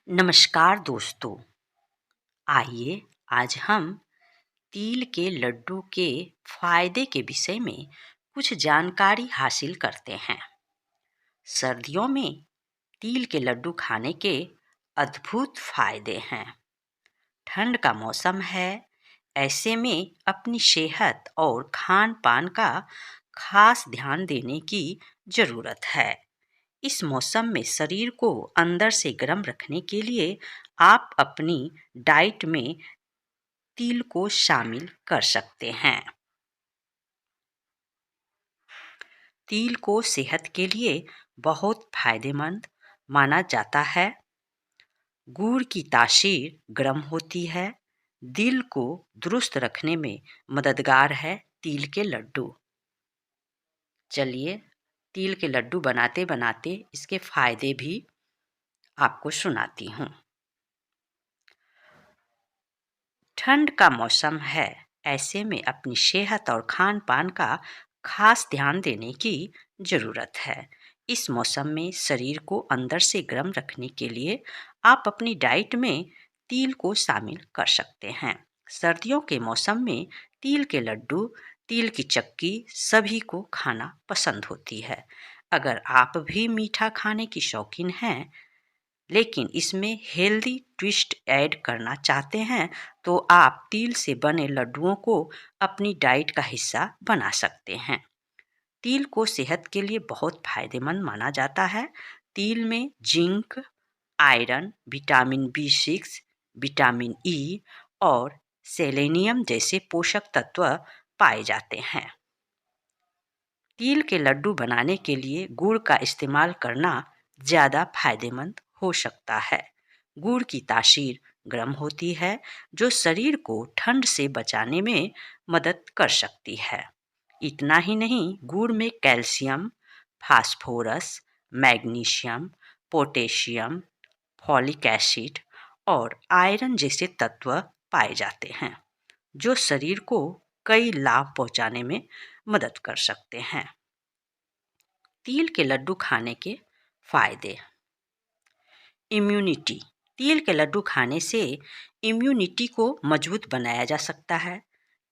नमस्कार दोस्तों। आइए आज हम तिल के लड्डू के फायदे के विषय में कुछ जानकारी हासिल करते हैं। सर्दियों में तिल के लड्डू खाने के अद्भुत फायदे हैं। ठंड का मौसम है, ऐसे में अपनी सेहत और खान पान का खास ध्यान देने की ज़रूरत है। इस मौसम में शरीर को अंदर से गर्म रखने के लिए आप अपनी डाइट में तिल को शामिल कर सकते हैं। तिल को सेहत के लिए बहुत फायदेमंद माना जाता है। गुड़ की तासीर गर्म होती है। दिल को दुरुस्त रखने में मददगार है तिल के लड्डू। चलिए तिल के लड्डू बनाते बनाते इसके फायदे भी आपको सुनाती हूँ। ठंड का मौसम है, ऐसे में अपनी सेहत और खान पान का खास ध्यान देने की ज़रूरत है। इस मौसम में शरीर को अंदर से गर्म रखने के लिए आप अपनी डाइट में तिल को शामिल कर सकते हैं। सर्दियों के मौसम में तिल के लड्डू, तिल की चक्की सभी को खाना पसंद होती है। अगर आप भी मीठा खाने की शौकीन हैं लेकिन इसमें हेल्दी ट्विस्ट ऐड करना चाहते हैं तो आप तिल से बने लड्डुओं को अपनी डाइट का हिस्सा बना सकते हैं। तिल को सेहत के लिए बहुत फायदेमंद माना जाता है। तिल में zinc, iron, vitamin B6, vitamin E और सेलेनियम जैसे पोषक तत्व पाए जाते हैं। तिल के लड्डू बनाने के लिए गुड़ का इस्तेमाल करना ज़्यादा फायदेमंद हो सकता है। गुड़ की तासीर गर्म होती है जो शरीर को ठंड से बचाने में मदद कर सकती है। इतना ही नहीं, गुड़ में calcium, phosphorus, magnesium, potassium, folic acid और आयरन जैसे तत्व पाए जाते हैं जो शरीर को कई लाभ पहुंचाने में मदद कर सकते हैं। तिल के लड्डू खाने के फायदे। इम्यूनिटी। तिल के लड्डू खाने से इम्यूनिटी को मजबूत बनाया जा सकता है।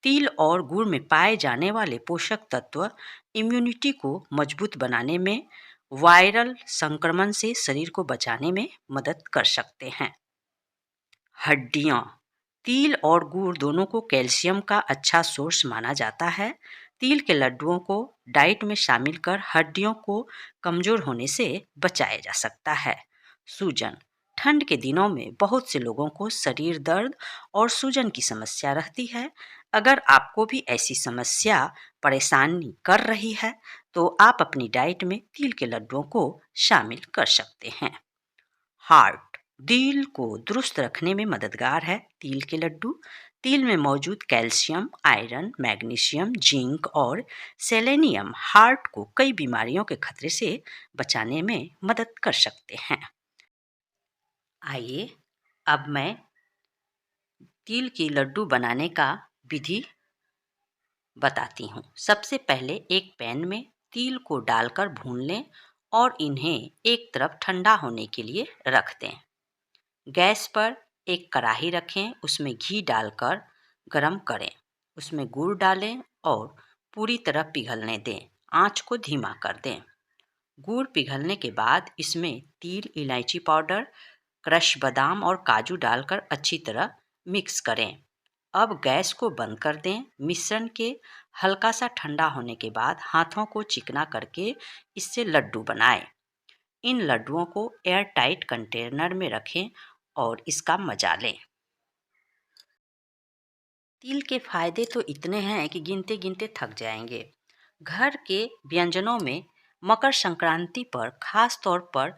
तिल और गुड़ में पाए जाने वाले पोषक तत्व इम्यूनिटी को मजबूत बनाने में, वायरल संक्रमण से शरीर को बचाने में मदद कर सकते हैं। हड्डियाँ। तिल और गुड़ दोनों को कैल्शियम का अच्छा सोर्स माना जाता है। तिल के लड्डुओं को डाइट में शामिल कर हड्डियों को कमज़ोर होने से बचाया जा सकता है। सूजन। ठंड के दिनों में बहुत से लोगों को शरीर दर्द और सूजन की समस्या रहती है। अगर आपको भी ऐसी समस्या परेशानी कर रही है तो आप अपनी डाइट में तिल के लड्डुओं को शामिल कर सकते हैं। हार्ट। दिल को दुरुस्त रखने में मददगार है तिल के लड्डू। तिल में मौजूद कैल्शियम, आयरन, मैग्नीशियम, जिंक और सेलेनियम हार्ट को कई बीमारियों के खतरे से बचाने में मदद कर सकते हैं। आइए अब मैं तिल की लड्डू बनाने का विधि बताती हूँ। सबसे पहले एक पैन में तिल को डालकर भून लें और इन्हें एक तरफ ठंडा होने के लिए रख दें। गैस पर एक कढ़ाई रखें, उसमें घी डालकर गरम करें। उसमें गुड़ डालें और पूरी तरह पिघलने दें। आंच को धीमा कर दें। गुड़ पिघलने के बाद इसमें तिल, इलायची पाउडर, क्रश बादाम और काजू डालकर अच्छी तरह मिक्स करें। अब गैस को बंद कर दें। मिश्रण के हल्का सा ठंडा होने के बाद हाथों को चिकना करके इससे लड्डू बनाएं। इन लड्डुओं को एयर टाइट कंटेनर में रखें और इसका मजा लें। तिल के फायदे तो इतने हैं कि गिनते गिनते थक जाएंगे। घर के व्यंजनों में मकर संक्रांति पर खास तौर पर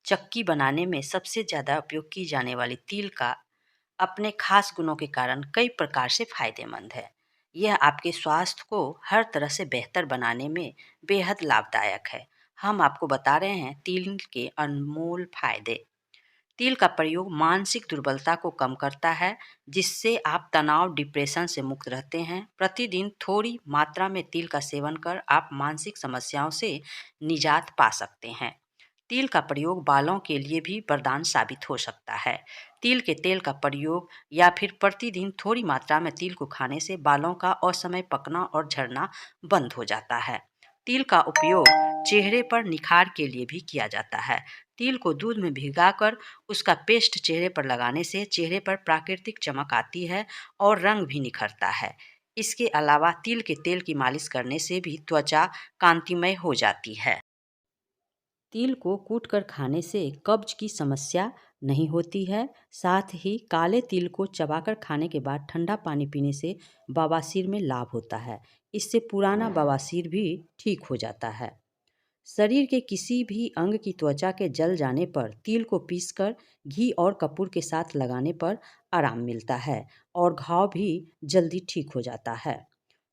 चक्की बनाने में सबसे ज़्यादा उपयोग की जाने वाली तिल का अपने खास गुणों के कारण कई प्रकार से फायदेमंद है। यह आपके स्वास्थ्य को हर तरह से बेहतर बनाने में बेहद लाभदायक है। हम आपको बता रहे हैं तिल के अनमोल फायदे। तिल का प्रयोग मानसिक दुर्बलता को कम करता है, जिससे आप तनाव, डिप्रेशन से मुक्त रहते हैं। प्रतिदिन थोड़ी मात्रा में तिल का सेवन कर आप मानसिक समस्याओं से निजात पा सकते हैं। तिल का प्रयोग बालों के लिए भी वरदान साबित हो सकता है। तिल के तेल का प्रयोग या फिर प्रतिदिन थोड़ी मात्रा में तिल को खाने से बालों का असमय पकना और झड़ना बंद हो जाता है। तिल का उपयोग चेहरे पर निखार के लिए भी किया जाता है। तिल को दूध में भिगाकर उसका पेस्ट चेहरे पर लगाने से चेहरे पर प्राकृतिक चमक आती है और रंग भी निखरता है। इसके अलावा तिल के तेल की मालिश करने से भी त्वचा कांतिमय हो जाती है। तिल को कूटकर खाने से कब्ज की समस्या नहीं होती है। साथ ही काले तिल को चबाकर खाने के बाद ठंडा पानी पीने से बवासीर में लाभ होता है। इससे पुराना बवासीर भी ठीक हो जाता है। शरीर के किसी भी अंग की त्वचा के जल जाने पर तिल को पीसकर घी और कपूर के साथ लगाने पर आराम मिलता है और घाव भी जल्दी ठीक हो जाता है।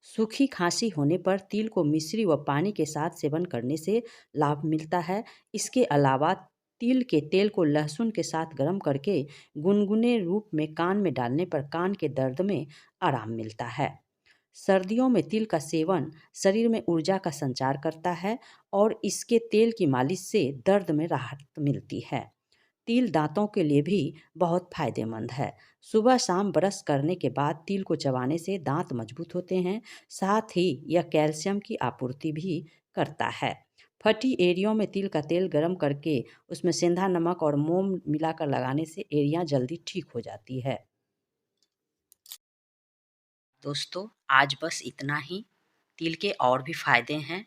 सूखी खांसी होने पर तिल को मिश्री व पानी के साथ सेवन करने से लाभ मिलता है। इसके अलावा तिल के तेल को लहसुन के साथ गर्म करके गुनगुने रूप में कान में डालने पर कान के दर्द में आराम मिलता है। सर्दियों में तिल का सेवन शरीर में ऊर्जा का संचार करता है और इसके तेल की मालिश से दर्द में राहत मिलती है। तिल दांतों के लिए भी बहुत फायदेमंद है। सुबह शाम ब्रश करने के बाद तिल को चबाने से दांत मजबूत होते हैं। साथ ही यह कैल्शियम की आपूर्ति भी करता है। फटी एड़ियों में तिल का तेल गर्म करके उसमें सेंधा नमक और मोम मिलाकर लगाने से एड़ियाँ जल्दी ठीक हो जाती है। दोस्तों, आज बस इतना ही। तिल के और भी फायदे हैं,